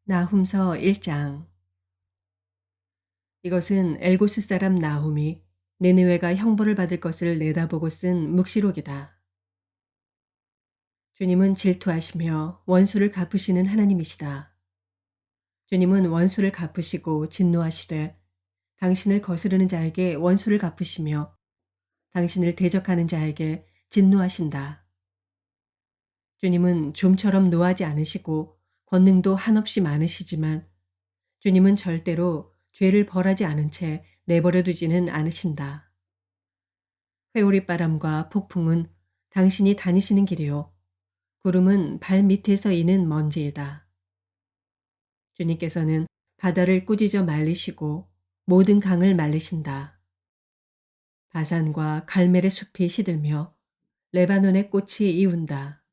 나훔서 1장. 이것은 엘고스 사람 나훔이 니느웨가 형벌을 받을 것을 내다보고 쓴 묵시록이다. 주님은 질투하시며 원수를 갚으시는 하나님이시다. 주님은 원수를 갚으시고 진노하시되 당신을 거스르는 자에게 원수를 갚으시며 당신을 대적하는 자에게 진노하신다. 주님은 좀처럼 노하지 않으시고 권능도 한없이 많으시지만 주님은 절대로 죄를 벌하지 않은 채 내버려 두지는 않으신다. 회오리바람과 폭풍은 당신이 다니시는 길이요. 구름은 발 밑에서 이는 먼지이다. 주님께서는 바다를 꾸짖어 말리시고 모든 강을 말리신다. 바산과 갈멜의 숲이 시들며 레바논의 꽃이 이운다.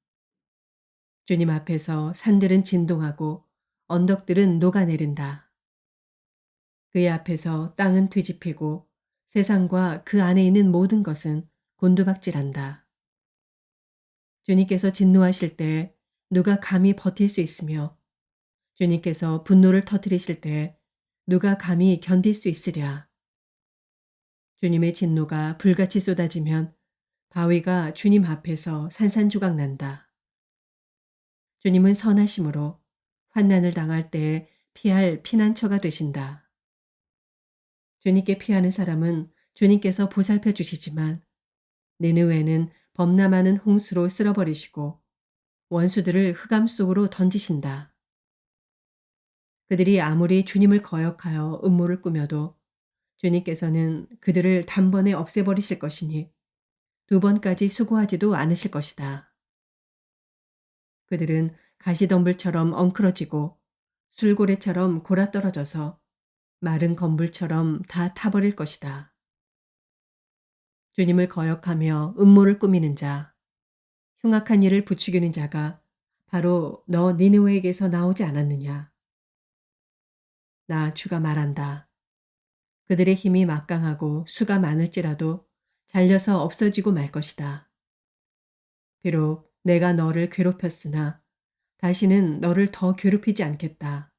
주님 앞에서 산들은 진동하고 언덕들은 녹아내린다. 그의 앞에서 땅은 뒤집히고 세상과 그 안에 있는 모든 것은 곤두박질한다. 주님께서 진노하실 때 누가 감히 버틸 수 있으며 주님께서 분노를 터뜨리실 때 누가 감히 견딜 수 있으랴. 주님의 진노가 불같이 쏟아지면 바위가 주님 앞에서 산산조각 난다. 주님은 선하심으로 환난을 당할 때 피할 피난처가 되신다. 주님께 피하는 사람은 주님께서 보살펴 주시지만 니느웨는 범람하는 홍수로 쓸어버리시고 원수들을 흑암 속으로 던지신다. 그들이 아무리 주님을 거역하여 음모를 꾸며도 주님께서는 그들을 단번에 없애버리실 것이니 두 번까지 수고하지도 않으실 것이다. 그들은 가시덤불처럼 엉클어지고 술고래처럼 골아떨어져서 마른 건불처럼 다 타버릴 것이다. 주님을 거역하며 음모를 꾸미는 자, 흉악한 일을 부추기는 자가 바로 너 니느웨에게서 나오지 않았느냐. 나 주가 말한다. 그들의 힘이 막강하고 수가 많을지라도 잘려서 없어지고 말 것이다. 비록 내가 너를 괴롭혔으나 다시는 너를 더 괴롭히지 않겠다.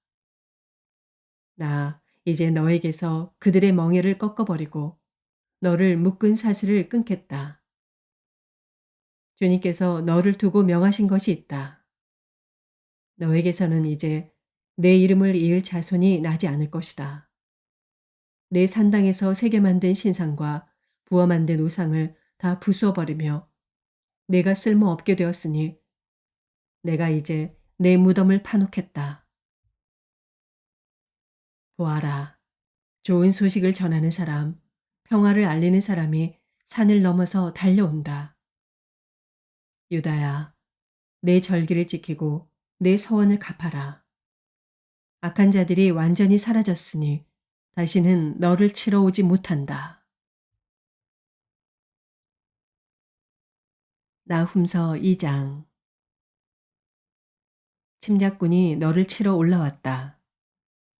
나 이제 너에게서 그들의 멍에를 꺾어버리고 너를 묶은 사슬을 끊겠다. 주님께서 너를 두고 명하신 것이 있다. 너에게서는 이제 내 이름을 이을 자손이 나지 않을 것이다. 내 산당에서 새겨 만든 신상과 부어 만든 우상을 다 부수어버리며 내가 쓸모없게 되었으니 내가 이제 내 무덤을 파놓겠다. 보아라. 좋은 소식을 전하는 사람, 평화를 알리는 사람이 산을 넘어서 달려온다. 유다야, 내 절기를 지키고 내 서원을 갚아라. 악한 자들이 완전히 사라졌으니 다시는 너를 치러 오지 못한다. 나훔서 2장. 침략군이 너를 치러 올라왔다.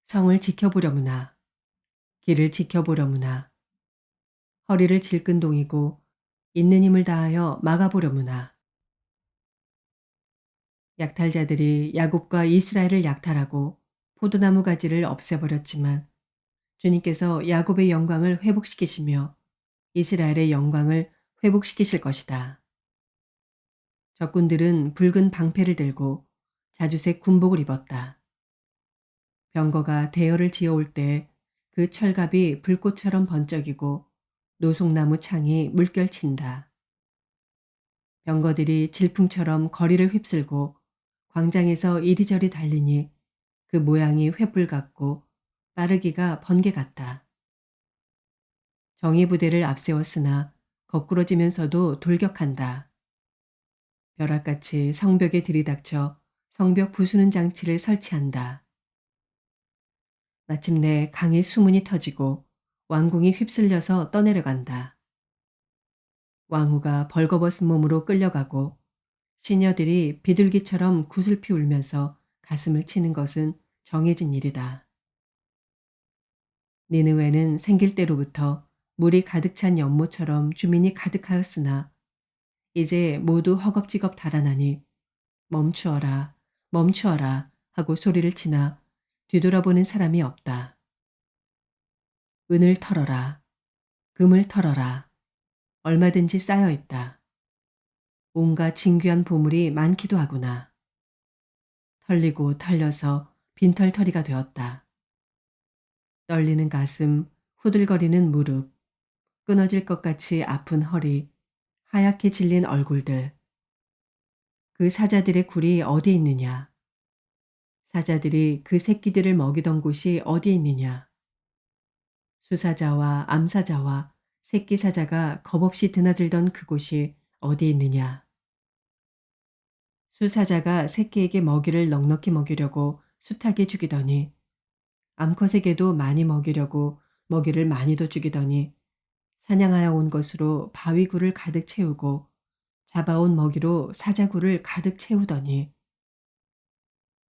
성을 지켜보려무나 길을 지켜보려무나 허리를 질끈동이고 있는 힘을 다하여 막아보려무나 약탈자들이 야곱과 이스라엘을 약탈하고 포도나무 가지를 없애버렸지만 주님께서 야곱의 영광을 회복시키시며 이스라엘의 영광을 회복시키실 것이다. 적군들은 붉은 방패를 들고 자주색 군복을 입었다. 병거가 대열을 지어올 때 그 철갑이 불꽃처럼 번쩍이고 노송나무 창이 물결친다. 병거들이 질풍처럼 거리를 휩쓸고 광장에서 이리저리 달리니 그 모양이 횃불 같고 빠르기가 번개 같다. 정예 부대를 앞세웠으나 거꾸러지면서도 돌격한다. 벼락같이 성벽에 들이닥쳐 성벽 부수는 장치를 설치한다. 마침내 강의 수문이 터지고 왕궁이 휩쓸려서 떠내려간다. 왕후가 벌거벗은 몸으로 끌려가고 시녀들이 비둘기처럼 구슬피 울면서 가슴을 치는 것은 정해진 일이다. 니느웨는 생길 때로부터 물이 가득 찬 연못처럼 주민이 가득하였으나 이제 모두 허겁지겁 달아나니 멈추어라, 멈추어라 하고 소리를 치나 뒤돌아보는 사람이 없다. 은을 털어라. 금을 털어라. 얼마든지 쌓여 있다. 온갖 진귀한 보물이 많기도 하구나. 털리고 털려서 빈털터리가 되었다. 떨리는 가슴, 후들거리는 무릎, 끊어질 것 같이 아픈 허리, 하얗게 질린 얼굴들. 그 사자들의 굴이 어디 있느냐? 사자들이 그 새끼들을 먹이던 곳이 어디 있느냐? 수사자와 암사자와 새끼 사자가 겁없이 드나들던 그곳이 어디 있느냐? 수사자가 새끼에게 먹이를 넉넉히 먹이려고 숱하게 죽이더니 암컷에게도 많이 먹이려고 먹이를 많이도 죽이더니 사냥하여 온 것으로 바위굴을 가득 채우고 잡아온 먹이로 사자굴을 가득 채우더니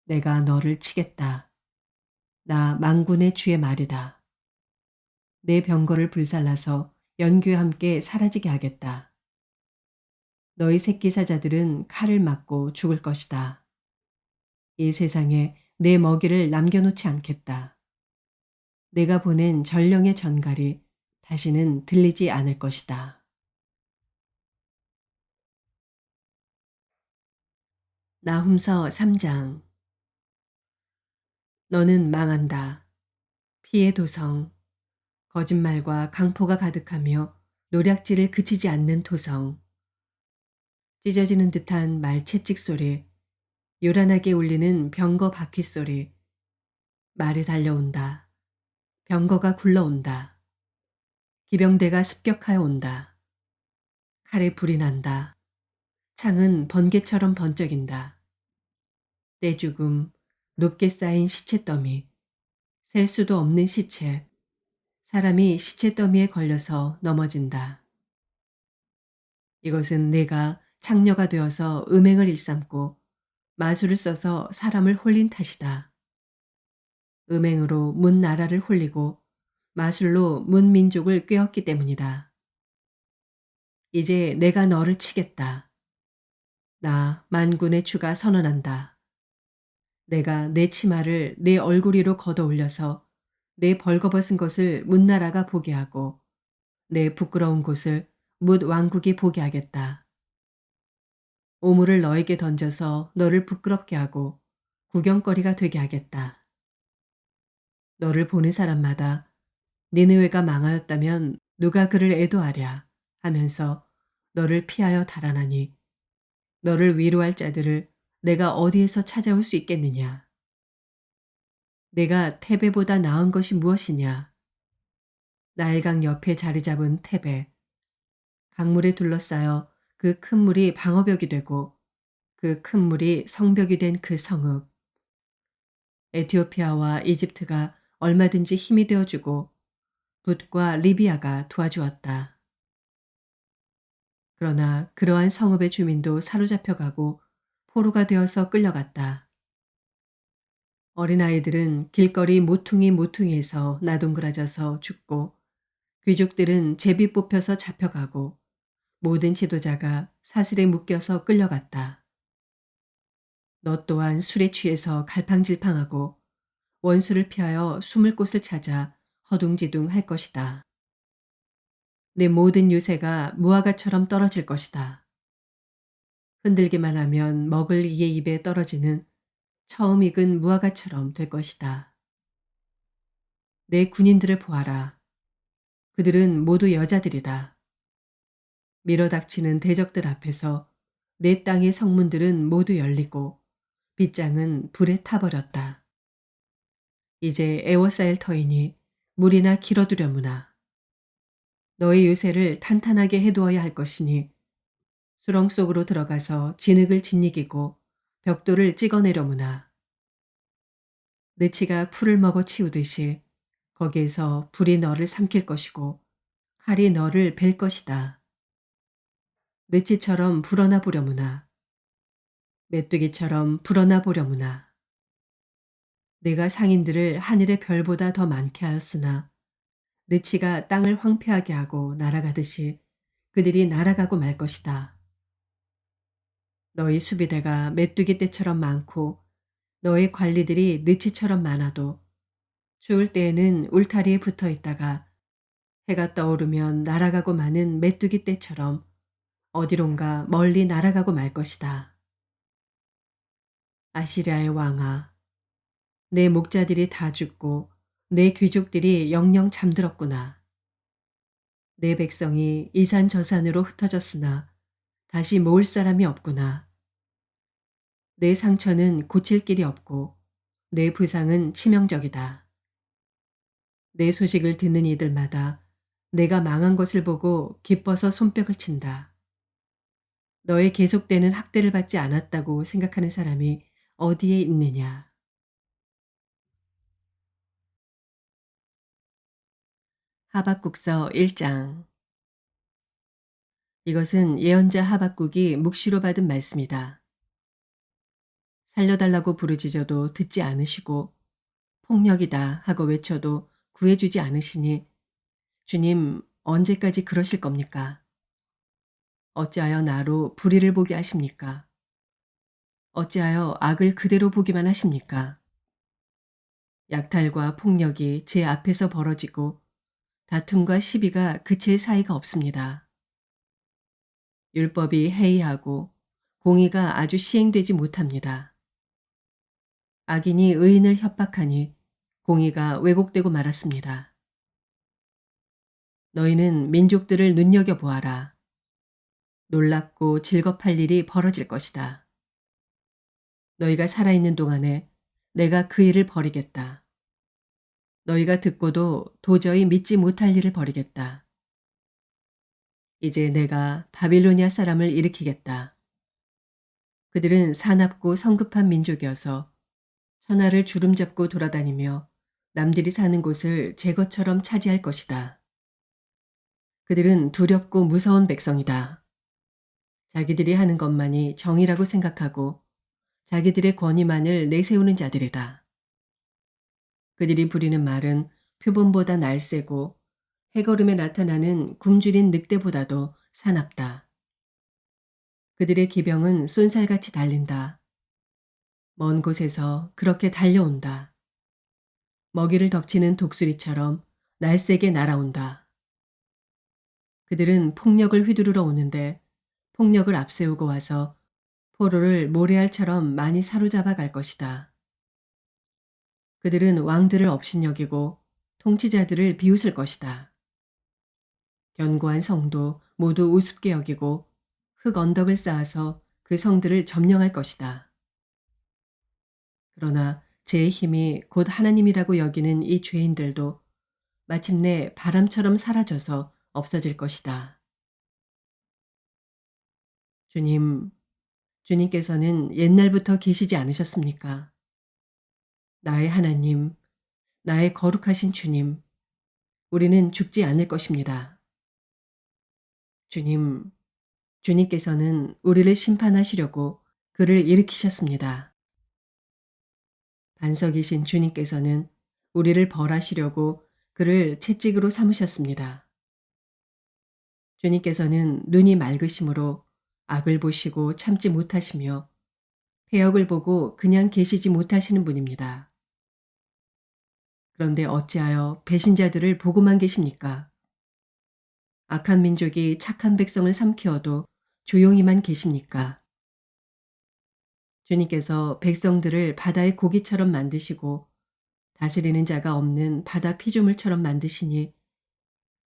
내가 너를 치겠다. 나 만군의 주의 말이다. 내 병거를 불살라서 연기와 함께 사라지게 하겠다. 너희 새끼 사자들은 칼을 맞고 죽을 것이다. 이 세상에 내 먹이를 남겨놓지 않겠다. 내가 보낸 전령의 전갈이 다시는 들리지 않을 것이다. 나훔서 3장. 너는 망한다. 피의 도성. 거짓말과 강포가 가득하며 노략질을 그치지 않는 도성. 찢어지는 듯한 말 채찍 소리, 요란하게 울리는 병거 바퀴 소리. 말이 달려온다. 병거가 굴러온다. 기병대가 습격하여 온다. 칼에 불이 난다. 창은 번개처럼 번쩍인다. 떼죽음, 높게 쌓인 시체 더미, 셀 수도 없는 시체. 사람이 시체 더미에 걸려서 넘어진다. 이것은 내가 창녀가 되어서 음행을 일삼고 마술을 써서 사람을 홀린 탓이다. 음행으로 문 나라를 홀리고 마술로 문 민족을 꿰었기 때문이다. 이제 내가 너를 치겠다. 나 만군의 주가 선언한다. 내가 내 치마를 내 얼굴 위로 걷어 올려서 내 벌거벗은 것을 문나라가 보게 하고 내 부끄러운 곳을 뭇 왕국이 보게 하겠다. 오물을 너에게 던져서 너를 부끄럽게 하고 구경거리가 되게 하겠다. 너를 보는 사람마다 니느웨가 망하였다면 누가 그를 애도하랴 하면서 너를 피하여 달아나니 너를 위로할 자들을 내가 어디에서 찾아올 수 있겠느냐. 내가 테베보다 나은 것이 무엇이냐. 나일강 옆에 자리 잡은 테베. 강물에 둘러싸여 그 큰 물이 방어벽이 되고 그 큰 물이 성벽이 된 그 성읍. 에티오피아와 이집트가 얼마든지 힘이 되어주고 붓과 리비아가 도와주었다. 그러나 그러한 성읍의 주민도 사로잡혀가고 포로가 되어서 끌려갔다. 어린아이들은 길거리 모퉁이에서 나동그라져서 죽고 귀족들은 제비 뽑혀서 잡혀가고 모든 지도자가 사슬에 묶여서 끌려갔다. 너 또한 술에 취해서 갈팡질팡하고 원수를 피하여 숨을 곳을 찾아 허둥지둥 할 것이다. 내 모든 유세가 무화과처럼 떨어질 것이다. 흔들기만 하면 먹을 이의 입에 떨어지는 처음 익은 무화과처럼 될 것이다. 내 군인들을 보아라. 그들은 모두 여자들이다. 밀어닥치는 대적들 앞에서 내 땅의 성문들은 모두 열리고 빗장은 불에 타버렸다. 이제 에워싸일 터이니 물이나 길어두려무나. 너의 유세를 탄탄하게 해두어야 할 것이니 수렁 속으로 들어가서 진흙을 짓이기고 벽돌을 찍어내려무나. 느치가 풀을 먹어 치우듯이 거기에서 불이 너를 삼킬 것이고 칼이 너를 벨 것이다. 느치처럼 불어나 보려무나. 메뚜기처럼 불어나 보려무나. 내가 상인들을 하늘의 별보다 더 많게 하였으나 느치가 땅을 황폐하게 하고 날아가듯이 그들이 날아가고 말 것이다. 너희 수비대가 메뚜기 떼처럼 많고 너의 관리들이 느치처럼 많아도 추울 때에는 울타리에 붙어 있다가 해가 떠오르면 날아가고 마는 메뚜기 떼처럼 어디론가 멀리 날아가고 말 것이다. 아시리아의 왕아, 내 목자들이 다 죽고 내 귀족들이 영영 잠들었구나. 내 백성이 이산 저산으로 흩어졌으나 다시 모을 사람이 없구나. 내 상처는 고칠 길이 없고 내 부상은 치명적이다. 내 소식을 듣는 이들마다 내가 망한 것을 보고 기뻐서 손뼉을 친다. 너의 계속되는 학대를 받지 않았다고 생각하는 사람이 어디에 있느냐. 하박국서 1장. 이것은 예언자 하박국이 묵시로 받은 말씀이다. 살려달라고 부르짖어도 듣지 않으시고 폭력이다 하고 외쳐도 구해주지 않으시니 주님 언제까지 그러실 겁니까? 어찌하여 나로 불의를 보게 하십니까? 어찌하여 악을 그대로 보기만 하십니까? 약탈과 폭력이 제 앞에서 벌어지고 다툼과 시비가 그칠 사이가 없습니다. 율법이 해이하고 공의가 아주 시행되지 못합니다. 악인이 의인을 협박하니 공의가 왜곡되고 말았습니다. 너희는 민족들을 눈여겨보아라. 놀랍고 질겁할 일이 벌어질 것이다. 너희가 살아있는 동안에 내가 그 일을 벌이겠다. 너희가 듣고도 도저히 믿지 못할 일을 벌이겠다. 이제 내가 바빌로니아 사람을 일으키겠다. 그들은 사납고 성급한 민족이어서 천하를 주름잡고 돌아다니며 남들이 사는 곳을 제 것처럼 차지할 것이다. 그들은 두렵고 무서운 백성이다. 자기들이 하는 것만이 정의라고 생각하고 자기들의 권위만을 내세우는 자들이다. 그들이 부리는 말은 표범보다 날쌔고 해걸음에 나타나는 굶주린 늑대보다도 사납다. 그들의 기병은 쏜살같이 달린다. 먼 곳에서 그렇게 달려온다. 먹이를 덮치는 독수리처럼 날쌔게 날아온다. 그들은 폭력을 휘두르러 오는데 폭력을 앞세우고 와서 포로를 모래알처럼 많이 사로잡아 갈 것이다. 그들은 왕들을 업신여기고 통치자들을 비웃을 것이다. 견고한 성도 모두 우습게 여기고 흙 언덕을 쌓아서 그 성들을 점령할 것이다. 그러나 제 힘이 곧 하나님이라고 여기는 이 죄인들도 마침내 바람처럼 사라져서 없어질 것이다. 주님, 주님께서는 옛날부터 계시지 않으셨습니까? 나의 하나님, 나의 거룩하신 주님, 우리는 죽지 않을 것입니다. 주님, 주님께서는 우리를 심판하시려고 그를 일으키셨습니다. 반석이신 주님께서는 우리를 벌하시려고 그를 채찍으로 삼으셨습니다. 주님께서는 눈이 맑으심으로 악을 보시고 참지 못하시며 패역을 보고 그냥 계시지 못하시는 분입니다. 그런데 어찌하여 배신자들을 보고만 계십니까? 악한 민족이 착한 백성을 삼키어도 조용히만 계십니까? 주님께서 백성들을 바다의 고기처럼 만드시고 다스리는 자가 없는 바다 피조물처럼 만드시니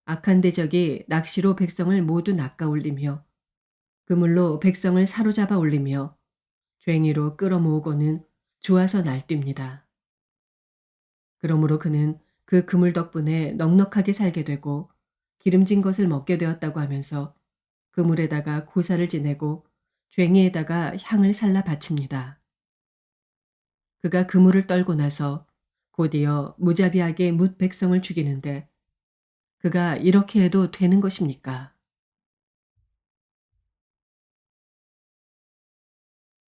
악한 대적이 낚시로 백성을 모두 낚아올리며 그물로 백성을 사로잡아 올리며 괭이로 끌어모으고는 좋아서 날뜁니다. 그러므로 그는 그 그물 덕분에 넉넉하게 살게 되고 기름진 것을 먹게 되었다고 하면서 그물에다가 고사를 지내고 괭이에다가 향을 살라 바칩니다. 그가 그물을 떨고 나서 곧이어 무자비하게 뭇 백성을 죽이는데 그가 이렇게 해도 되는 것입니까?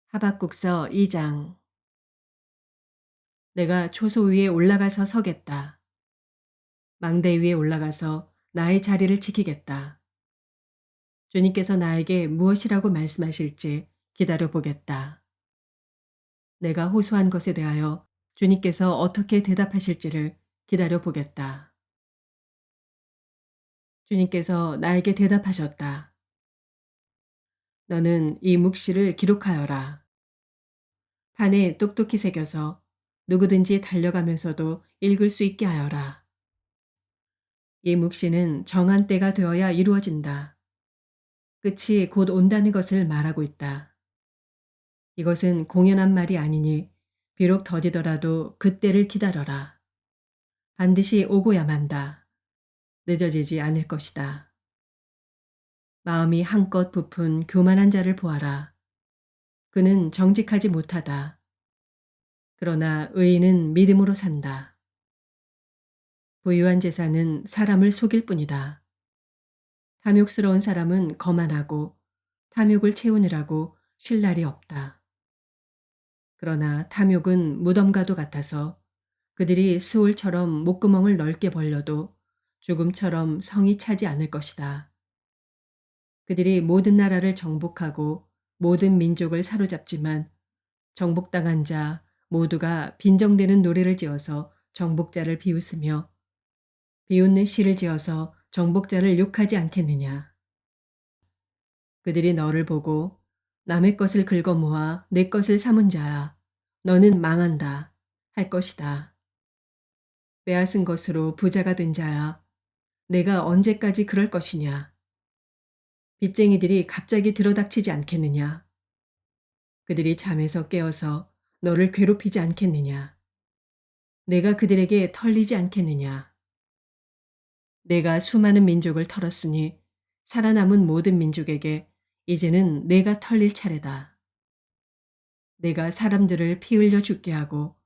하박국서 2장. 내가 초소 위에 올라가서 서겠다. 망대 위에 올라가서 나의 자리를 지키겠다. 주님께서 나에게 무엇이라고 말씀하실지 기다려 보겠다. 내가 호소한 것에 대하여 주님께서 어떻게 대답하실지를 기다려 보겠다. 주님께서 나에게 대답하셨다. 너는 이 묵시를 기록하여라. 판에 똑똑히 새겨서 누구든지 달려가면서도 읽을 수 있게 하여라. 이 묵시는 정한 때가 되어야 이루어진다. 끝이 곧 온다는 것을 말하고 있다. 이것은 공연한 말이 아니니 비록 더디더라도 그때를 기다려라. 반드시 오고야 만다. 늦어지지 않을 것이다. 마음이 한껏 부푼 교만한 자를 보아라. 그는 정직하지 못하다. 그러나 의인은 믿음으로 산다. 부유한 재산은 사람을 속일 뿐이다. 탐욕스러운 사람은 거만하고 탐욕을 채우느라고 쉴 날이 없다. 그러나 탐욕은 무덤과도 같아서 그들이 스올처럼 목구멍을 넓게 벌려도 죽음처럼 성이 차지 않을 것이다. 그들이 모든 나라를 정복하고 모든 민족을 사로잡지만 정복당한 자 모두가 빈정대는 노래를 지어서 정복자를 비웃으며 비웃는 시를 지어서 정복자를 욕하지 않겠느냐. 그들이 너를 보고 남의 것을 긁어모아 내 것을 삼은 자야. 너는 망한다. 할 것이다. 빼앗은 것으로 부자가 된 자야. 내가 언제까지 그럴 것이냐. 빚쟁이들이 갑자기 들어닥치지 않겠느냐. 그들이 잠에서 깨어서 너를 괴롭히지 않겠느냐. 내가 그들에게 털리지 않겠느냐. 내가 수많은 민족을 털었으니 살아남은 모든 민족에게 이제는 내가 털릴 차례다. 내가 사람들을 피 흘려 죽게 하고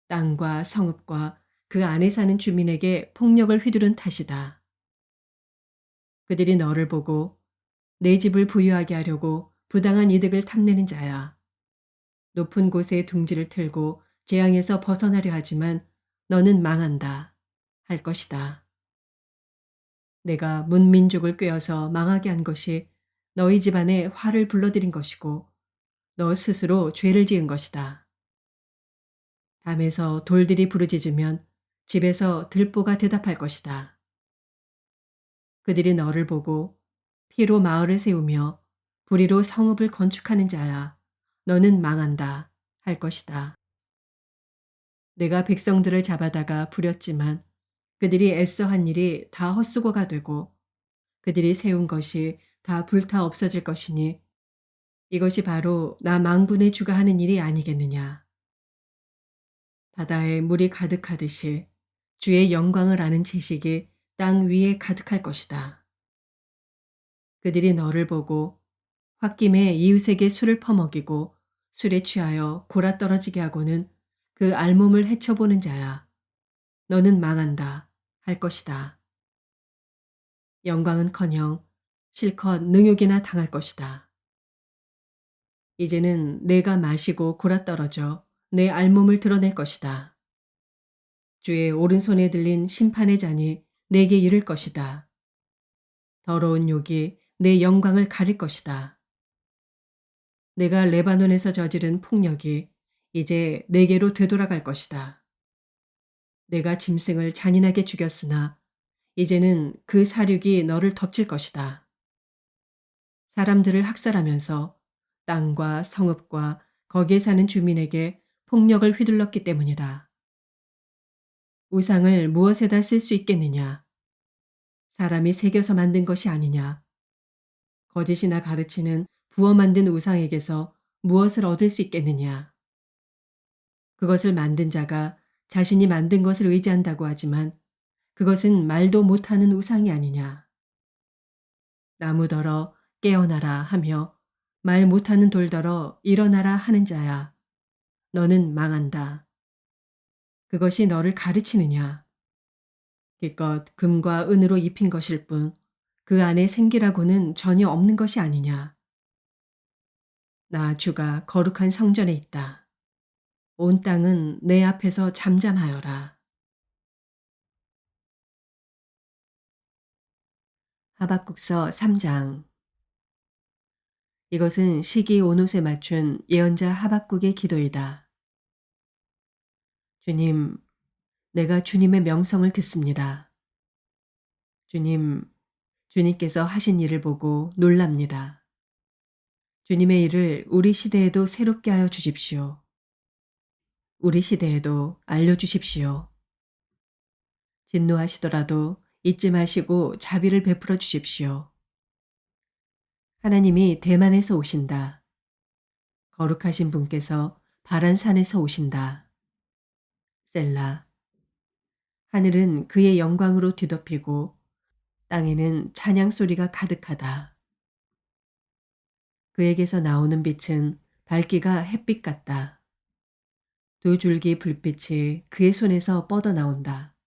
땅과 성읍과 그 안에 사는 주민에게 폭력을 휘두른 탓이다. 그들이 너를 보고 내 집을 부유하게 하려고 부당한 이득을 탐내는 자야. 높은 곳에 둥지를 틀고 재앙에서 벗어나려 하지만 너는 망한다. 할 것이다. 내가 문민족을 꿰어서 망하게 한 것이 너희 집안에 화를 불러들인 것이고 너 스스로 죄를 지은 것이다. 담에서 돌들이 부르짖으면 집에서 들보가 대답할 것이다. 그들이 너를 보고 피로 마을을 세우며 불의로 성읍을 건축하는 자야. 너는 망한다. 할 것이다. 내가 백성들을 잡아다가 부렸지만 그들이 애써 한 일이 다 헛수고가 되고 그들이 세운 것이 다 불타 없어질 것이니 이것이 바로 나 망군의 주가 하는 일이 아니겠느냐. 바다에 물이 가득하듯이 주의 영광을 아는 지식이 땅 위에 가득할 것이다. 그들이 너를 보고 홧김에 이웃에게 술을 퍼먹이고 술에 취하여 골아떨어지게 하고는 그 알몸을 헤쳐보는 자야. 너는 망한다. 할 것이다. 영광은커녕 실컷 능욕이나 당할 것이다. 이제는 내가 마시고 골아떨어져 내 알몸을 드러낼 것이다. 주의 오른손에 들린 심판의 잔이 내게 이를 것이다. 더러운 욕이 내 영광을 가릴 것이다. 내가 레바논에서 저지른 폭력이 이제 내게로 되돌아갈 것이다. 내가 짐승을 잔인하게 죽였으나 이제는 그 사륙이 너를 덮칠 것이다. 사람들을 학살하면서 땅과 성읍과 거기에 사는 주민에게 폭력을 휘둘렀기 때문이다. 우상을 무엇에다 쓸 수 있겠느냐? 사람이 새겨서 만든 것이 아니냐? 거짓이나 가르치는 부어 만든 우상에게서 무엇을 얻을 수 있겠느냐? 그것을 만든 자가 자신이 만든 것을 의지한다고 하지만 그것은 말도 못하는 우상이 아니냐. 나무더러 깨어나라 하며 말 못하는 돌더러 일어나라 하는 자야. 너는 망한다. 그것이 너를 가르치느냐. 기껏 금과 은으로 입힌 것일 뿐 그 안에 생기라고는 전혀 없는 것이 아니냐. 나 주가 거룩한 성전에 있다. 온 땅은 내 앞에서 잠잠하여라. 하박국서 3장. 이것은 시기 온옷에 맞춘 예언자 하박국의 기도이다. 주님, 내가 주님의 명성을 듣습니다. 주님, 주님께서 하신 일을 보고 놀랍니다. 주님의 일을 우리 시대에도 새롭게 하여 주십시오. 우리 시대에도 알려주십시오. 진노하시더라도 잊지 마시고 자비를 베풀어 주십시오. 하나님이 대만에서 오신다. 거룩하신 분께서 바란 산에서 오신다. 셀라. 하늘은 그의 영광으로 뒤덮이고 땅에는 찬양 소리가 가득하다. 그에게서 나오는 빛은 밝기가 햇빛 같다. 두 줄기 불빛이 그의 손에서 뻗어 나온다.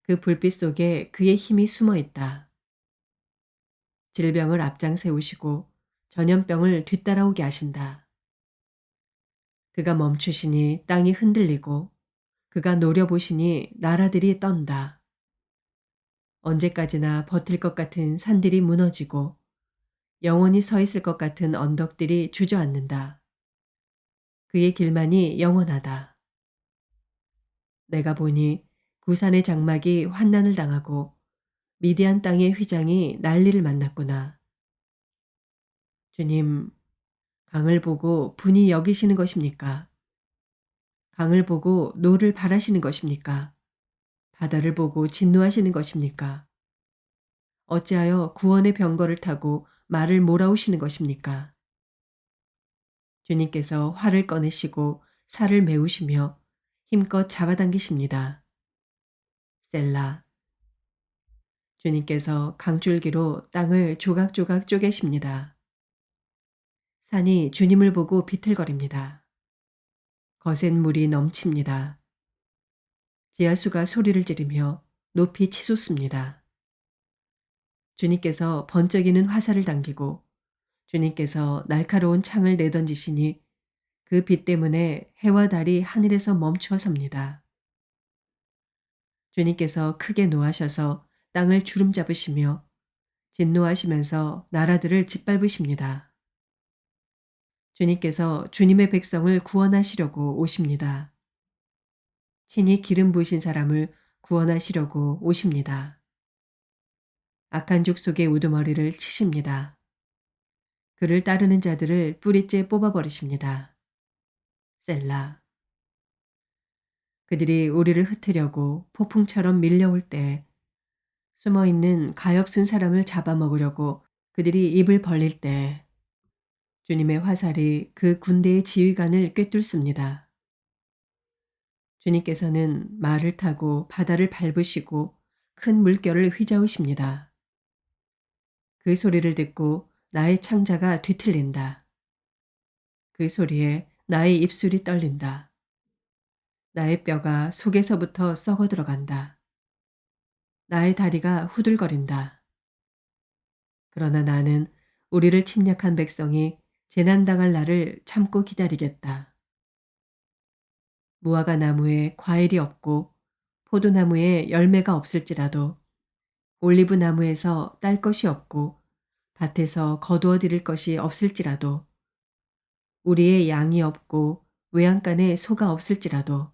그 불빛 속에 그의 힘이 숨어 있다. 질병을 앞장 세우시고 전염병을 뒤따라오게 하신다. 그가 멈추시니 땅이 흔들리고 그가 노려보시니 나라들이 떤다. 언제까지나 버틸 것 같은 산들이 무너지고 영원히 서 있을 것 같은 언덕들이 주저앉는다. 그의 길만이 영원하다. 내가 보니 구산의 장막이 환난을 당하고 미디안 땅의 휘장이 난리를 만났구나. 주님, 강을 보고 분이 여기시는 것입니까? 강을 보고 노를 바라시는 것입니까? 바다를 보고 진노하시는 것입니까? 어찌하여 구원의 병거를 타고 말을 몰아오시는 것입니까? 주님께서 활을 꺼내시고 살을 메우시며 힘껏 잡아당기십니다. 셀라. 주님께서 강줄기로 땅을 조각조각 쪼개십니다. 산이 주님을 보고 비틀거립니다. 거센 물이 넘칩니다. 지하수가 소리를 지르며 높이 치솟습니다. 주님께서 번쩍이는 화살을 당기고 주님께서 날카로운 창을 내던지시니 그 빛 때문에 해와 달이 하늘에서 멈추어 섭니다. 주님께서 크게 노하셔서 땅을 주름 잡으시며 진노하시면서 나라들을 짓밟으십니다. 주님께서 주님의 백성을 구원하시려고 오십니다. 친히 기름 부으신 사람을 구원하시려고 오십니다. 악한 족속의 우두머리를 치십니다. 그를 따르는 자들을 뿌리째 뽑아버리십니다. 셀라. 그들이 우리를 흩으려고 폭풍처럼 밀려올 때 숨어있는 가엾은 사람을 잡아먹으려고 그들이 입을 벌릴 때 주님의 화살이 그 군대의 지휘관을 꿰뚫습니다. 주님께서는 말을 타고 바다를 밟으시고 큰 물결을 휘저으십니다. 그 소리를 듣고 나의 창자가 뒤틀린다. 그 소리에 나의 입술이 떨린다. 나의 뼈가 속에서부터 썩어 들어간다. 나의 다리가 후들거린다. 그러나 나는 우리를 침략한 백성이 재난당할 날을 참고 기다리겠다. 무화과 나무에 과일이 없고 포도나무에 열매가 없을지라도 올리브 나무에서 딸 것이 없고 밭에서 거두어 드릴 것이 없을지라도 우리의 양이 없고 외양간에 소가 없을지라도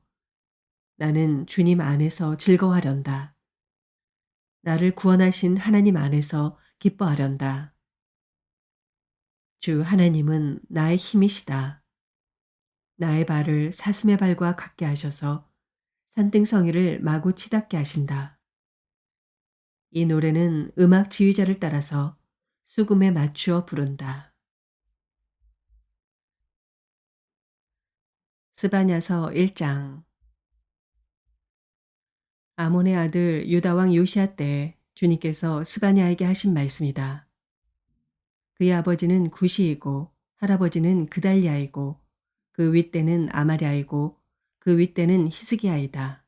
나는 주님 안에서 즐거워하련다. 나를 구원하신 하나님 안에서 기뻐하련다. 주 하나님은 나의 힘이시다. 나의 발을 사슴의 발과 같게 하셔서 산등성이를 마구 치닫게 하신다. 이 노래는 음악 지휘자를 따라서 수금에 맞추어 부른다. 스바냐서 1장. 아몬의 아들 유다왕 요시아 때 주님께서 스바냐에게 하신 말씀이다. 그의 아버지는 구시이고 할아버지는 그달리아이고 그 윗대는 아마랴이고 그 윗대는 히스기야이다.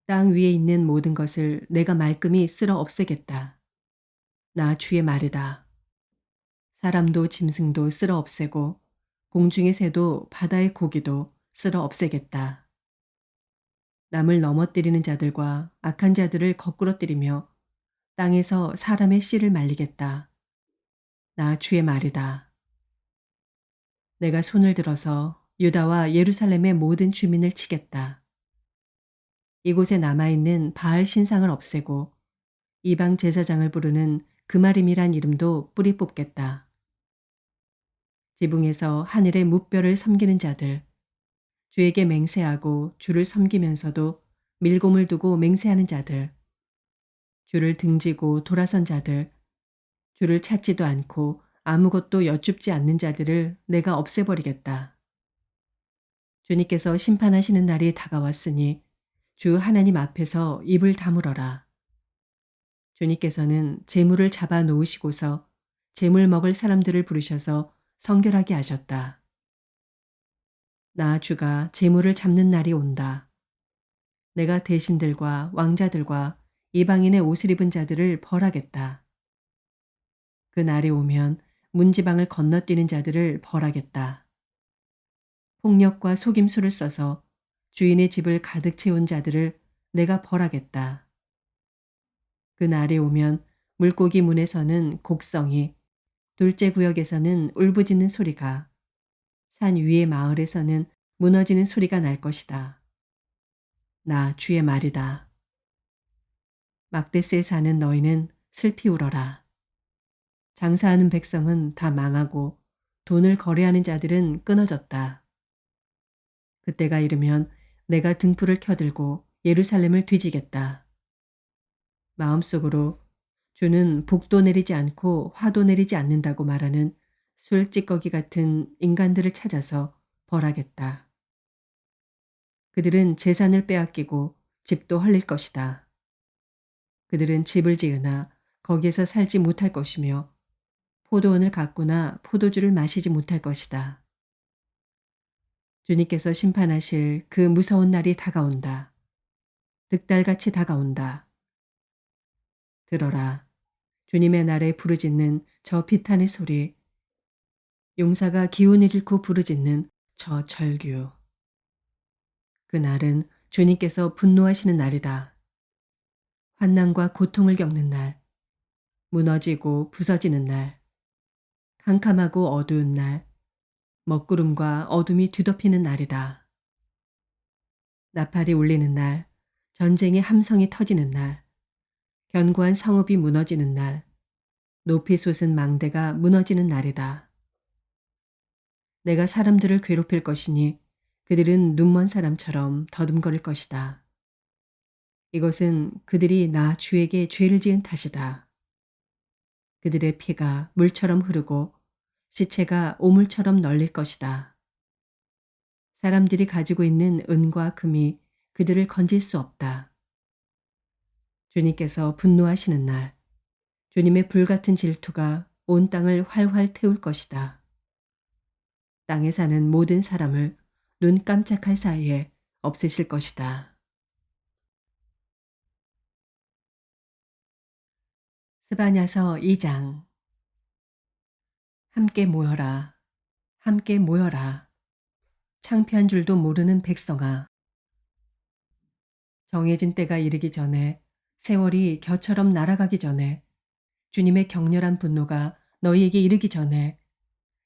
땅 위에 있는 모든 것을 내가 말끔히 쓸어 없애겠다. 나 주의 말이다. 사람도 짐승도 쓸어 없애고 공중의 새도 바다의 고기도 쓸어 없애겠다. 남을 넘어뜨리는 자들과 악한 자들을 거꾸러뜨리며 땅에서 사람의 씨를 말리겠다. 나 주의 말이다. 내가 손을 들어서 유다와 예루살렘의 모든 주민을 치겠다. 이곳에 남아있는 바알 신상을 없애고 이방 제사장을 부르는 그마림이란 이름도 뿌리 뽑겠다. 지붕에서 하늘의 무뼈를 섬기는 자들, 주에게 맹세하고 주를 섬기면서도 밀곰을 두고 맹세하는 자들, 주를 등지고 돌아선 자들, 주를 찾지도 않고 아무것도 여쭙지 않는 자들을 내가 없애버리겠다. 주님께서 심판하시는 날이 다가왔으니 주 하나님 앞에서 입을 다물어라. 주님께서는 재물을 잡아 놓으시고서 재물 먹을 사람들을 부르셔서 성결하게 하셨다. 나 주가 재물을 잡는 날이 온다. 내가 대신들과 왕자들과 이방인의 옷을 입은 자들을 벌하겠다. 그 날이 오면 문지방을 건너뛰는 자들을 벌하겠다. 폭력과 속임수를 써서 주인의 집을 가득 채운 자들을 내가 벌하겠다. 그 날이 오면 물고기 문에서는 곡성이, 둘째 구역에서는 울부짖는 소리가, 산 위의 마을에서는 무너지는 소리가 날 것이다. 나 주의 말이다. 막데스에 사는 너희는 슬피 울어라. 장사하는 백성은 다 망하고 돈을 거래하는 자들은 끊어졌다. 그때가 이르면 내가 등불을 켜들고 예루살렘을 뒤지겠다. 마음속으로 주는 복도 내리지 않고 화도 내리지 않는다고 말하는 술찌꺼기 같은 인간들을 찾아서 벌하겠다. 그들은 재산을 빼앗기고 집도 헐릴 것이다. 그들은 집을 지으나 거기에서 살지 못할 것이며 포도원을 가꾸나 포도주를 마시지 못할 것이다. 주님께서 심판하실 그 무서운 날이 다가온다. 득달같이 다가온다. 들어라. 주님의 날에 부르짖는 저 비탄의 소리. 용사가 기운을 잃고 부르짖는 저 절규. 그 날은 주님께서 분노하시는 날이다. 환난과 고통을 겪는 날. 무너지고 부서지는 날. 캄캄하고 어두운 날. 먹구름과 어둠이 뒤덮이는 날이다. 나팔이 울리는 날. 전쟁의 함성이 터지는 날. 견고한 성읍이 무너지는 날. 높이 솟은 망대가 무너지는 날이다. 내가 사람들을 괴롭힐 것이니 그들은 눈먼 사람처럼 더듬거릴 것이다. 이것은 그들이 나 주에게 죄를 지은 탓이다. 그들의 피가 물처럼 흐르고 시체가 오물처럼 널릴 것이다. 사람들이 가지고 있는 은과 금이 그들을 건질 수 없다. 주님께서 분노하시는 날, 주님의 불같은 질투가 온 땅을 활활 태울 것이다. 땅에 사는 모든 사람을 눈 깜짝할 사이에 없애실 것이다. 스바냐서 2장. 함께 모여라. 함께 모여라. 창피한 줄도 모르는 백성아. 정해진 때가 이르기 전에, 세월이 겨처럼 날아가기 전에, 주님의 격렬한 분노가 너희에게 이르기 전에,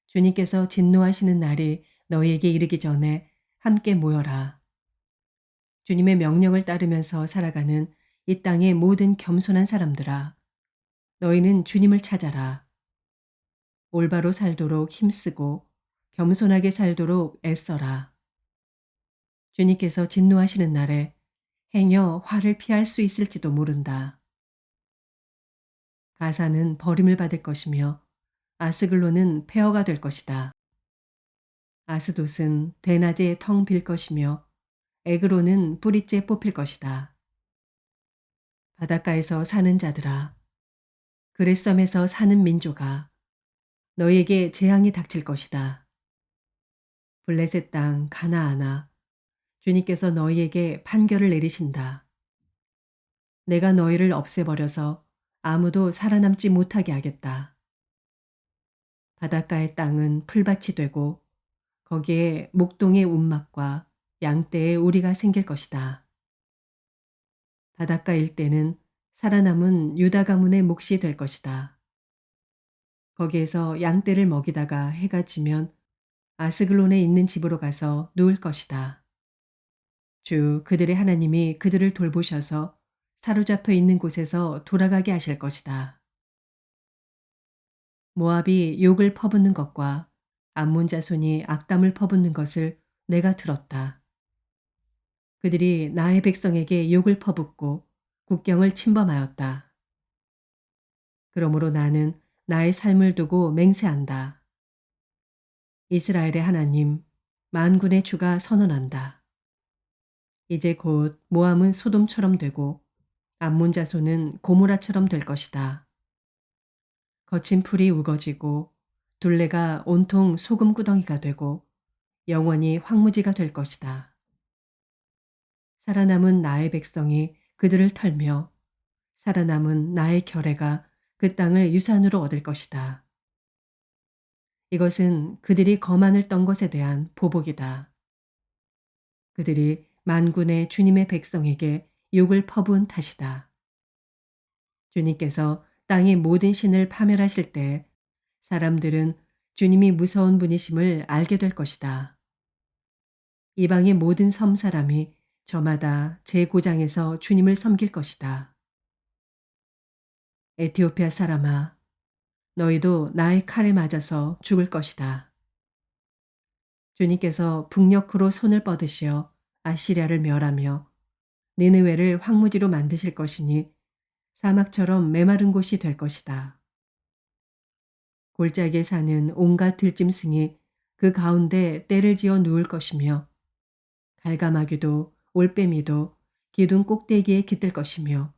주님께서 진노하시는 날이 너희에게 이르기 전에 함께 모여라. 주님의 명령을 따르면서 살아가는 이 땅의 모든 겸손한 사람들아. 너희는 주님을 찾아라. 올바로 살도록 힘쓰고 겸손하게 살도록 애써라. 주님께서 진노하시는 날에 행여 화를 피할 수 있을지도 모른다. 가사는 버림을 받을 것이며 아스글론은 폐허가 될 것이다. 아스돗은 대낮에 텅 빌 것이며 에그로는 뿌리째 뽑힐 것이다. 바닷가에서 사는 자들아, 그레썸에서 사는 민족아, 너희에게 재앙이 닥칠 것이다. 블레셋 땅 가나아나, 주님께서 너희에게 판결을 내리신다. 내가 너희를 없애버려서 아무도 살아남지 못하게 하겠다. 바닷가의 땅은 풀밭이 되고 거기에 목동의 운막과 양떼의 우리가 생길 것이다. 바닷가 일대는 살아남은 유다 가문의 몫이 될 것이다. 거기에서 양떼를 먹이다가 해가 지면 아스글론에 있는 집으로 가서 누울 것이다. 주 그들의 하나님이 그들을 돌보셔서 사로잡혀 있는 곳에서 돌아가게 하실 것이다. 모압이 욕을 퍼붓는 것과 암몬 자손이 악담을 퍼붓는 것을 내가 들었다. 그들이 나의 백성에게 욕을 퍼붓고 국경을 침범하였다. 그러므로 나는 나의 삶을 두고 맹세한다. 이스라엘의 하나님, 만군의 주가 선언한다. 이제 곧 모함은 소돔처럼 되고 암몬 자손은 고모라처럼 될 것이다. 거친 풀이 우거지고 둘레가 온통 소금구덩이가 되고 영원히 황무지가 될 것이다. 살아남은 나의 백성이 그들을 털며 살아남은 나의 결혜가 그 땅을 유산으로 얻을 것이다. 이것은 그들이 거만을 떤 것에 대한 보복이다. 그들이 만군의 주님의 백성에게 욕을 퍼부은 탓이다. 주님께서 땅의 모든 신을 파멸하실 때 사람들은 주님이 무서운 분이심을 알게 될 것이다. 이방의 모든 섬 사람이 저마다 제 고장에서 주님을 섬길 것이다. 에티오피아 사람아, 너희도 나의 칼에 맞아서 죽을 것이다. 주님께서 북녘으로 손을 뻗으시어 아시리아를 멸하며 니느웨를 황무지로 만드실 것이니 사막처럼 메마른 곳이 될 것이다. 골짜기에 사는 온갖 들짐승이 그 가운데 떼를 지어 누울 것이며 갈가마귀도 올빼미도 기둥 꼭대기에 깃들 것이며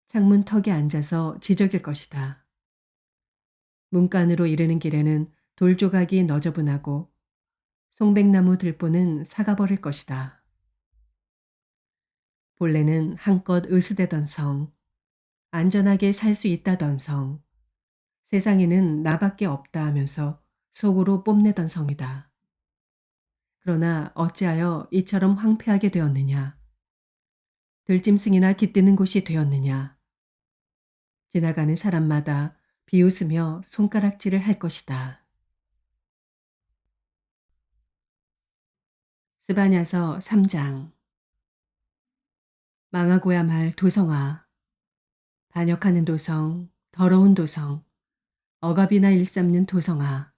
창문 턱에 앉아서 지저길 것이다. 문간으로 이르는 길에는 돌조각이 너저분하고 송백나무 들보는 사가버릴 것이다. 본래는 한껏 으스대던 성, 안전하게 살 수 있다던 성, 세상에는 나밖에 없다 하면서 속으로 뽐내던 성이다. 그러나 어찌하여 이처럼 황폐하게 되었느냐? 들짐승이나 깃드는 곳이 되었느냐? 지나가는 사람마다 비웃으며 손가락질을 할 것이다. 스바냐서 3장. 망하고야 말 도성아, 반역하는 도성, 더러운 도성, 억압이나 일삼는 도성아,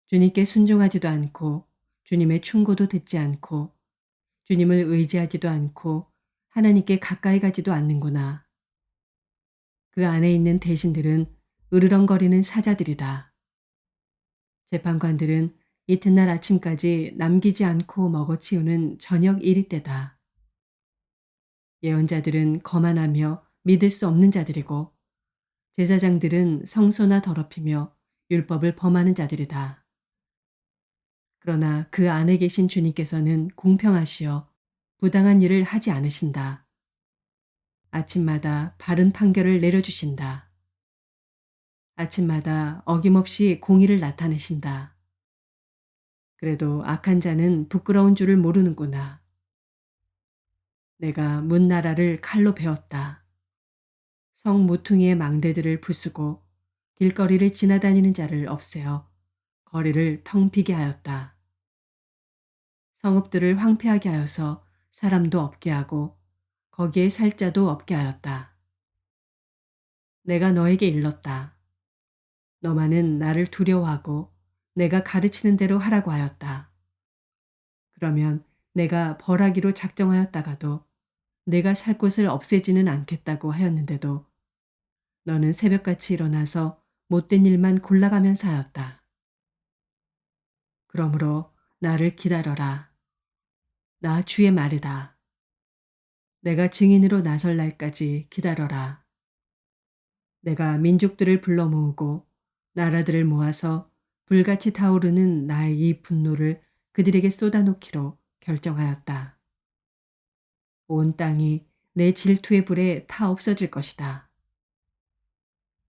주님께 순종하지도 않고 주님의 충고도 듣지 않고 주님을 의지하지도 않고 하나님께 가까이 가지도 않는구나. 그 안에 있는 대신들은 으르렁거리는 사자들이다. 재판관들은 이튿날 아침까지 남기지 않고 먹어치우는 저녁 이리때다. 예언자들은 거만하며 믿을 수 없는 자들이고 제사장들은 성소나 더럽히며 율법을 범하는 자들이다. 그러나 그 안에 계신 주님께서는 공평하시어 부당한 일을 하지 않으신다. 아침마다 바른 판결을 내려주신다. 아침마다 어김없이 공의를 나타내신다. 그래도 악한 자는 부끄러운 줄을 모르는구나. 내가 문나라를 칼로 베었다. 성 모퉁이의 망대들을 부수고 길거리를 지나다니는 자를 없애어 거리를 텅 비게 하였다. 성읍들을 황폐하게 하여서 사람도 없게 하고 거기에 살 자도 없게 하였다. 내가 너에게 일렀다. 너만은 나를 두려워하고 내가 가르치는 대로 하라고 하였다. 그러면 내가 벌하기로 작정하였다가도 내가 살 곳을 없애지는 않겠다고 하였는데도 너는 새벽같이 일어나서 못된 일만 골라가면서 하였다. 그러므로 나를 기다려라. 나 주의 말이다. 내가 증인으로 나설 날까지 기다려라. 내가 민족들을 불러 모으고 나라들을 모아서 불같이 타오르는 나의 이 분노를 그들에게 쏟아놓기로 결정하였다. 온 땅이 내 질투의 불에 타 없어질 것이다.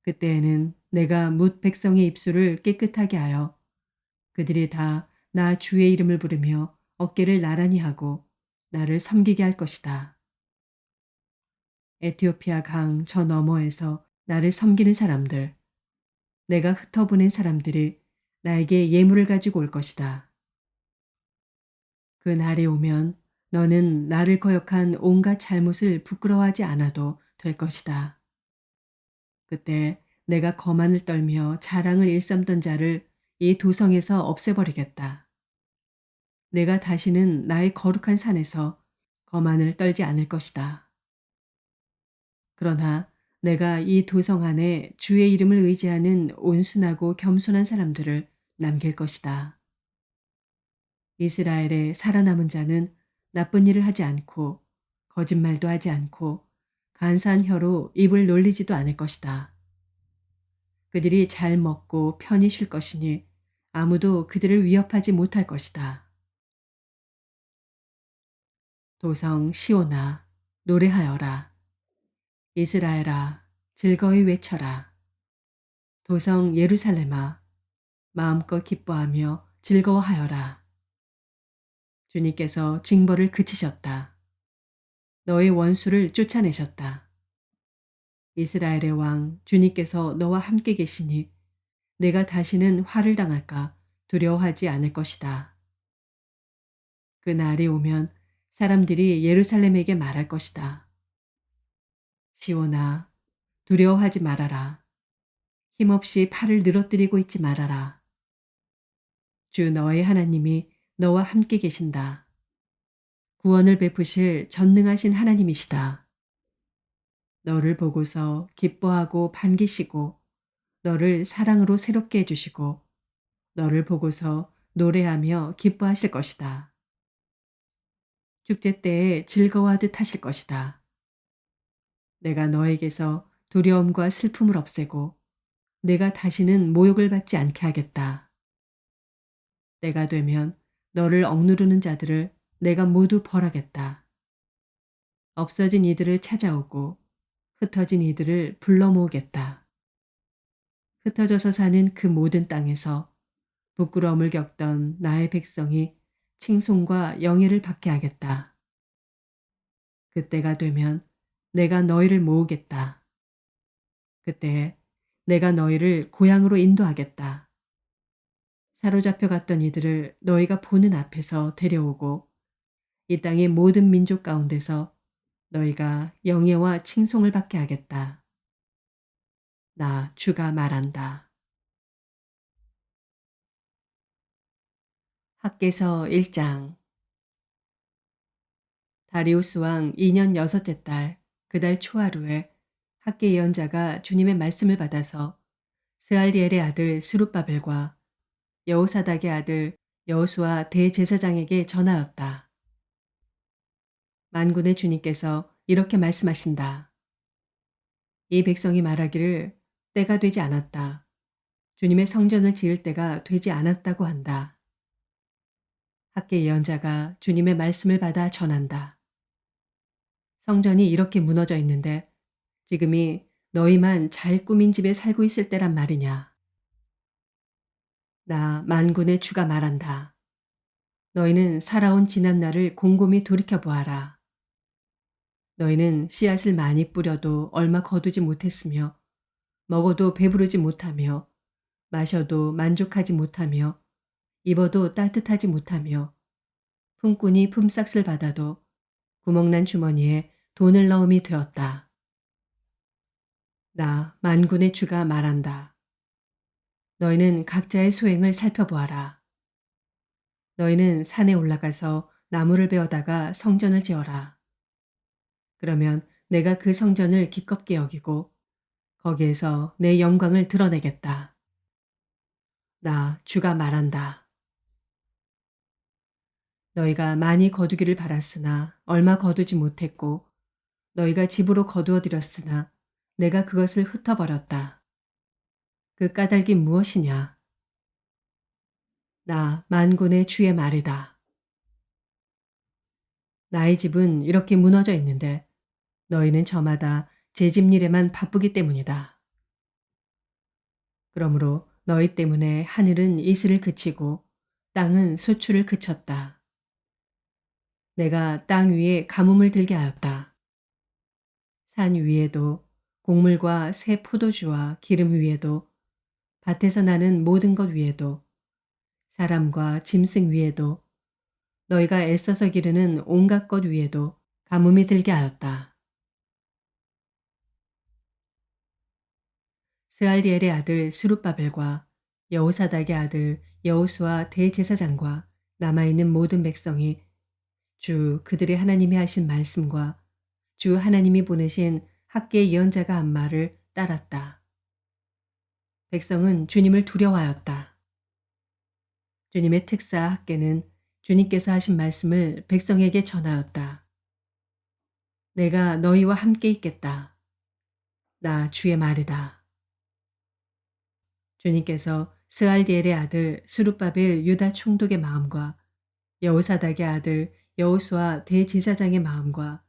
그때에는 내가 뭇 백성의 입술을 깨끗하게 하여 그들이 다 나 주의 이름을 부르며 어깨를 나란히 하고 나를 섬기게 할 것이다. 에티오피아 강 저 너머에서 나를 섬기는 사람들, 내가 흩어보낸 사람들이 나에게 예물을 가지고 올 것이다. 그 날이 오면 너는 나를 거역한 온갖 잘못을 부끄러워하지 않아도 될 것이다. 그때 내가 거만을 떨며 자랑을 일삼던 자를 이 도성에서 없애버리겠다. 내가 다시는 나의 거룩한 산에서 거만을 떨지 않을 것이다. 그러나 내가 이 도성 안에 주의 이름을 의지하는 온순하고 겸손한 사람들을 남길 것이다. 이스라엘의 살아남은 자는 나쁜 일을 하지 않고 거짓말도 하지 않고 간사한 혀로 입을 놀리지도 않을 것이다. 그들이 잘 먹고 편히 쉴 것이니 아무도 그들을 위협하지 못할 것이다. 도성 시온아, 노래하여라. 이스라엘아, 즐거이 외쳐라. 도성 예루살렘아, 마음껏 기뻐하며 즐거워하여라. 주님께서 징벌을 그치셨다. 너의 원수를 쫓아내셨다. 이스라엘의 왕 주님께서 너와 함께 계시니 내가 다시는 화를 당할까 두려워하지 않을 것이다. 그 날이 오면 사람들이 예루살렘에게 말할 것이다. 시온아, 두려워하지 말아라. 힘없이 팔을 늘어뜨리고 있지 말아라. 주 너의 하나님이 너와 함께 계신다. 구원을 베푸실 전능하신 하나님이시다. 너를 보고서 기뻐하고 반기시고 너를 사랑으로 새롭게 해주시고 너를 보고서 노래하며 기뻐하실 것이다. 축제 때에 즐거워하듯 하실 것이다. 내가 너에게서 두려움과 슬픔을 없애고 내가 다시는 모욕을 받지 않게 하겠다. 때가 되면 너를 억누르는 자들을 내가 모두 벌하겠다. 없어진 이들을 찾아오고 흩어진 이들을 불러 모으겠다. 흩어져서 사는 그 모든 땅에서 부끄러움을 겪던 나의 백성이 칭송과 영예를 받게 하겠다. 그때가 되면 내가 너희를 모으겠다. 그때 내가 너희를 고향으로 인도하겠다. 사로잡혀 갔던 이들을 너희가 보는 앞에서 데려오고 이 땅의 모든 민족 가운데서 너희가 영예와 칭송을 받게 하겠다. 나 주가 말한다. 학개서 1장. 다리우스 왕 2년 여섯째 달 그 달 초하루에 학개 예언자가 주님의 말씀을 받아서 스알디엘의 아들 스룹바벨과 여호사닥의 아들 여호수아 대제사장에게 전하였다. 만군의 주님께서 이렇게 말씀하신다. 이 백성이 말하기를 때가 되지 않았다. 주님의 성전을 지을 때가 되지 않았다고 한다. 학개 예언자가 주님의 말씀을 받아 전한다. 성전이 이렇게 무너져 있는데 지금이 너희만 잘 꾸민 집에 살고 있을 때란 말이냐. 나 만군의 주가 말한다. 너희는 살아온 지난 날을 곰곰이 돌이켜 보아라. 너희는 씨앗을 많이 뿌려도 얼마 거두지 못했으며 먹어도 배부르지 못하며 마셔도 만족하지 못하며 입어도 따뜻하지 못하며 품꾼이 품삯을 받아도 구멍난 주머니에 돈을 넣음이 되었다. 나 만군의 주가 말한다. 너희는 각자의 소행을 살펴보아라. 너희는 산에 올라가서 나무를 베어다가 성전을 지어라. 그러면 내가 그 성전을 기껍게 여기고 거기에서 내 영광을 드러내겠다. 나 주가 말한다. 너희가 많이 거두기를 바랐으나 얼마 거두지 못했고 너희가 집으로 거두어 들였으나 내가 그것을 흩어버렸다. 그 까닭이 무엇이냐? 나 만군의 주의 말이다. 나의 집은 이렇게 무너져 있는데 너희는 저마다 제 집 일에만 바쁘기 때문이다. 그러므로 너희 때문에 하늘은 이슬을 그치고 땅은 소출을 그쳤다. 내가 땅 위에 가뭄을 들게 하였다. 산 위에도 곡물과 새 포도주와 기름 위에도 밭에서 나는 모든 것 위에도 사람과 짐승 위에도 너희가 애써서 기르는 온갖 것 위에도 가뭄이 들게 하였다. 스알디엘의 아들 스룹바벨과 여호사닥의 아들 여호수아 대제사장과 남아있는 모든 백성이 주 그들의 하나님이 하신 말씀과 주 하나님이 보내신 학계 예언자가 한 말을 따랐다. 백성은 주님을 두려워하였다. 주님의 특사 학계는 주님께서 하신 말씀을 백성에게 전하였다. 내가 너희와 함께 있겠다. 나 주의 말이다. 주님께서 스알디엘의 아들 스룹바벨 유다 총독의 마음과 여호사닥의 아들 여호수아 대제사장의 마음과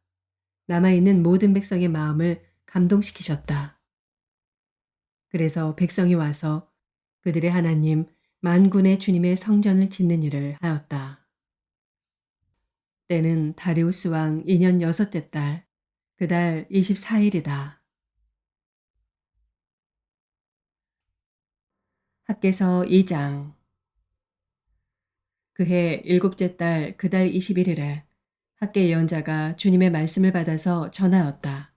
남아있는 모든 백성의 마음을 감동시키셨다. 그래서 백성이 와서 그들의 하나님 만군의 주님의 성전을 짓는 일을 하였다. 때는 다리우스 왕 2년 여섯째 달, 그달 24일이다. 학개서 2장. 그해 일곱째 달 그달 21일에 학계 예언자가 주님의 말씀을 받아서 전하였다.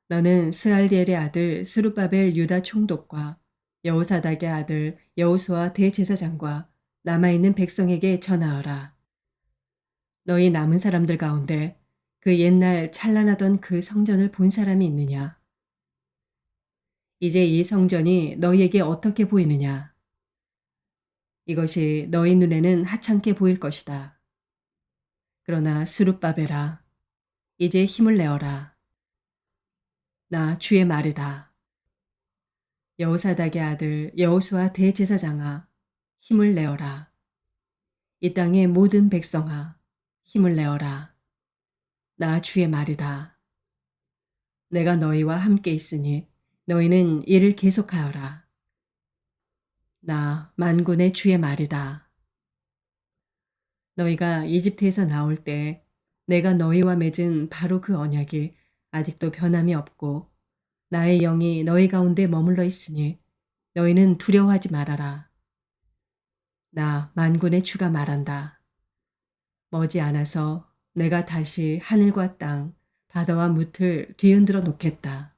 너는 스알디엘의 아들 스룹바벨 유다 총독과 여호사닥의 아들 여호수아 대제사장과 남아있는 백성에게 전하여라. 너희 남은 사람들 가운데 그 옛날 찬란하던 그 성전을 본 사람이 있느냐? 이제 이 성전이 너희에게 어떻게 보이느냐? 이것이 너희 눈에는 하찮게 보일 것이다. 그러나 스룹바벨아, 이제 힘을 내어라. 나 주의 말이다. 여호사닥의 아들 여호수아 대제사장아, 힘을 내어라. 이 땅의 모든 백성아, 힘을 내어라. 나 주의 말이다. 내가 너희와 함께 있으니 너희는 이를 계속하여라. 나 만군의 주의 말이다. 너희가 이집트에서 나올 때 내가 너희와 맺은 바로 그 언약이 아직도 변함이 없고 나의 영이 너희 가운데 머물러 있으니 너희는 두려워하지 말아라. 나 만군의 주가 말한다. 머지않아서 내가 다시 하늘과 땅, 바다와 뭇을 뒤흔들어 놓겠다.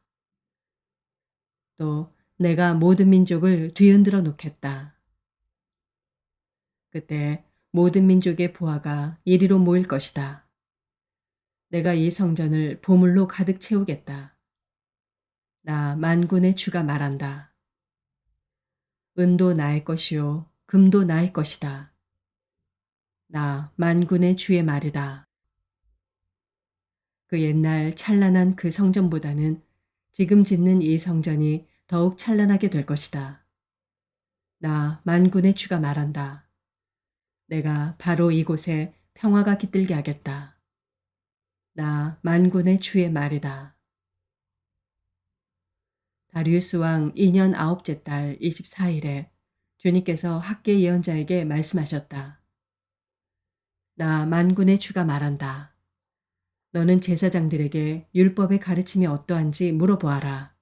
또 내가 모든 민족을 뒤흔들어 놓겠다. 그때 모든 민족의 보화가 이리로 모일 것이다. 내가 이 성전을 보물로 가득 채우겠다. 나 만군의 주가 말한다. 은도 나의 것이요 금도 나의 것이다. 나 만군의 주의 말이다. 그 옛날 찬란한 그 성전보다는 지금 짓는 이 성전이 더욱 찬란하게 될 것이다. 나 만군의 주가 말한다. 내가 바로 이곳에 평화가 깃들게 하겠다. 나 만군의 주의 말이다. 다리우스 왕 2년 아홉째 달 24일에 주님께서 학계 예언자에게 말씀하셨다. 나 만군의 주가 말한다. 너는 제사장들에게 율법의 가르침이 어떠한지 물어보아라.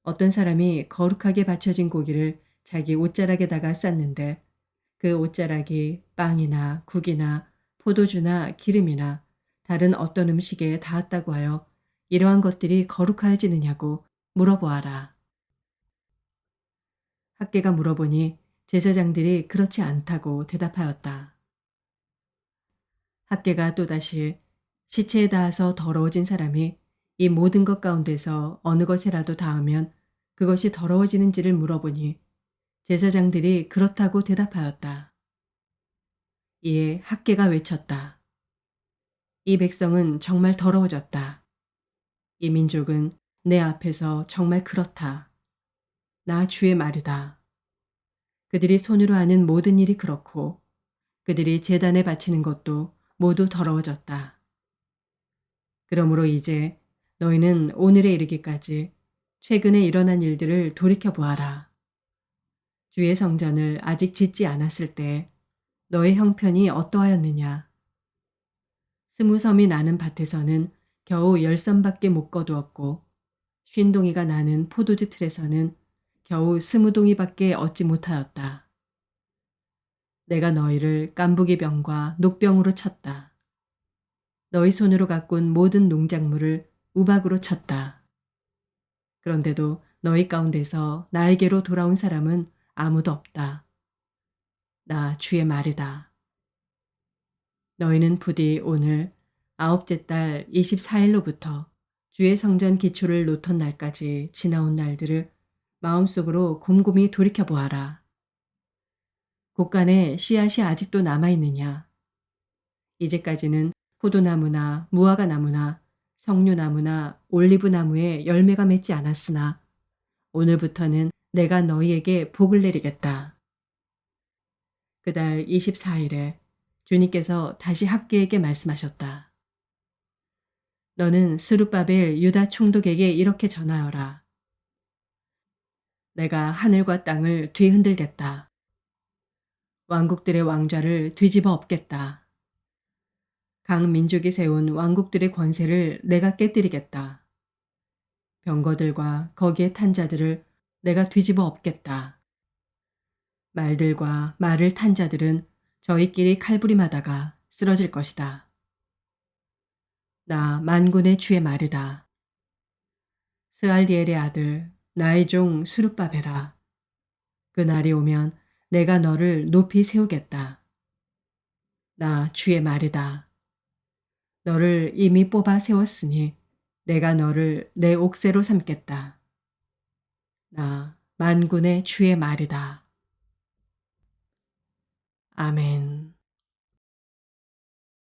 어떤 사람이 거룩하게 바쳐진 고기를 자기 옷자락에다가 쌌는데 그 옷자락이 빵이나 국이나 포도주나 기름이나 다른 어떤 음식에 닿았다고 하여 이러한 것들이 거룩하여지느냐고 물어보아라. 학계가 물어보니 제사장들이 그렇지 않다고 대답하였다. 학계가 또다시 시체에 닿아서 더러워진 사람이 이 모든 것 가운데서 어느 것에라도 닿으면 그것이 더러워지는지를 물어보니 제사장들이 그렇다고 대답하였다. 이에 학계가 외쳤다. 이 백성은 정말 더러워졌다. 이 민족은 내 앞에서 정말 그렇다. 나 주의 말이다. 그들이 손으로 하는 모든 일이 그렇고 그들이 제단에 바치는 것도 모두 더러워졌다. 그러므로 이제 너희는 오늘에 이르기까지 최근에 일어난 일들을 돌이켜보아라. 주의 성전을 아직 짓지 않았을 때 너의 형편이 어떠하였느냐. 20섬이 나는 밭에서는 겨우 10섬밖에 못 거두었고 50동이가 나는 포도주 틀에서는 겨우 20동이밖에 얻지 못하였다. 내가 너희를 깐부기 병과 녹병으로 쳤다. 너희 손으로 가꾼 모든 농작물을 우박으로 쳤다. 그런데도 너희 가운데서 나에게로 돌아온 사람은 아무도 없다. 나 주의 말이다. 너희는 부디 오늘 아홉째 달 24일로부터 주의 성전 기초를 놓던 날까지 지나온 날들을 마음속으로 곰곰이 돌이켜보아라. 곳간에 씨앗이 아직도 남아있느냐? 이제까지는 포도나무나 무화과나무나 석류나무나 올리브나무에 열매가 맺지 않았으나 오늘부터는 내가 너희에게 복을 내리겠다. 그달 24일에 주님께서 다시 학계에게 말씀하셨다. 너는 스룹바벨 유다 총독에게 이렇게 전하여라. 내가 하늘과 땅을 뒤흔들겠다. 왕국들의 왕좌를 뒤집어 엎겠다. 각 민족이 세운 왕국들의 권세를 내가 깨뜨리겠다. 병거들과 거기에 탄 자들을 내가 뒤집어 엎겠다. 말들과 말을 탄 자들은 저희끼리 칼부림하다가 쓰러질 것이다. 나 만군의 주의 말이다. 스알디엘의 아들 나의 종 스룹바벨아. 그날이 오면 내가 너를 높이 세우겠다. 나 주의 말이다. 너를 이미 뽑아 세웠으니 내가 너를 내 옥새로 삼겠다. 나 만군의 주의 말이다. 아멘.